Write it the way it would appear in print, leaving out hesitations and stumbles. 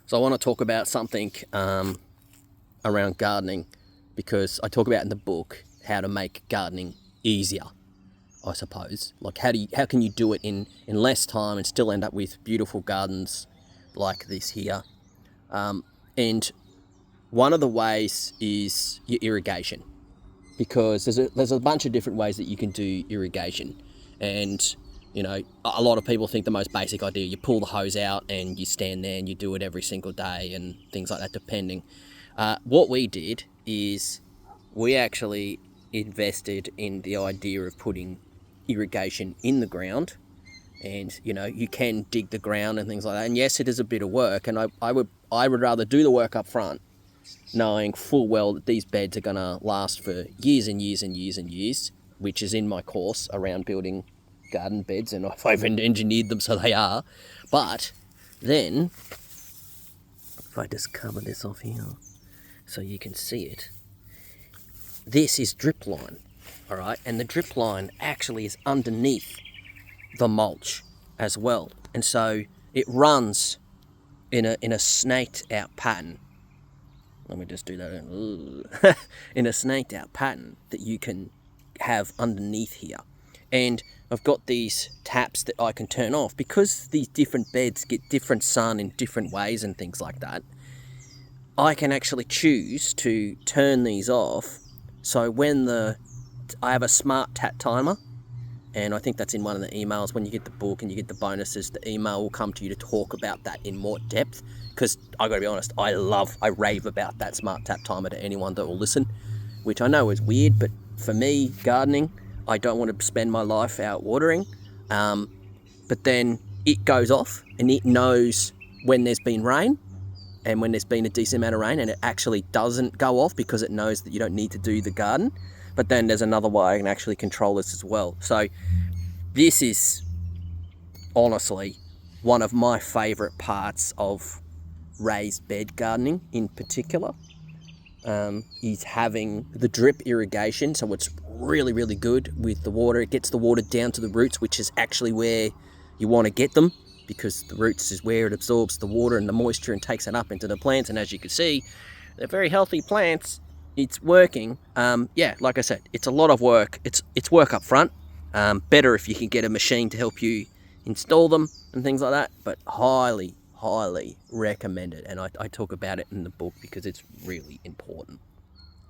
So I want to talk about something around gardening, because I talk about in the book how to make gardening easier, I suppose. Like how can you do it in less time and still end up with beautiful gardens like this here. And one of the ways is your irrigation, because there's a bunch of different ways that you can do irrigation. And you know, a lot of people think the most basic idea, you pull the hose out and you stand there and you do it every single day and things like that, depending. What we did is we actually invested in the idea of putting irrigation in the ground. And you know, you can dig the ground and things like that, and yes, it is a bit of work, and I would rather do the work up front, knowing full well that these beds are going to last for years and years and years and years, which is in my course around building garden beds, and I've engineered them so they are. But then, if I just cover this off here so you can see it, this is drip line, all right? And the drip line actually is underneath the mulch as well. And so it runs in a snaked out pattern. Let me just do that in a snaked out pattern that you can have underneath here. And I've got these taps that I can turn off, because these different beds get different sun in different ways and things like that. I can actually choose to turn these off. So when I have a smart tap timer, and I think that's in one of the emails. When you get the book and you get the bonuses, the email will come to you to talk about that in more depth. Because I got to be honest, I rave about that smart tap timer to anyone that will listen, which I know is weird, but for me, gardening, I don't want to spend my life out watering. But then it goes off and it knows when there's been rain and when there's been a decent amount of rain, and it actually doesn't go off because it knows that you don't need to do the garden. But then there's another way I can actually control this as well. So this is honestly one of my favourite parts of raised bed gardening in particular, is having the drip irrigation. So it's really, really good with the water. It gets the water down to the roots, which is actually where you want to get them, because the roots is where it absorbs the water and the moisture and takes it up into the plants. And as you can see, they're very healthy plants. It's working. Yeah, like I said, it's a lot of work. It's work up front. Better if you can get a machine to help you install them and things like that, but highly recommend it. And I talk about it in the book because it's really important.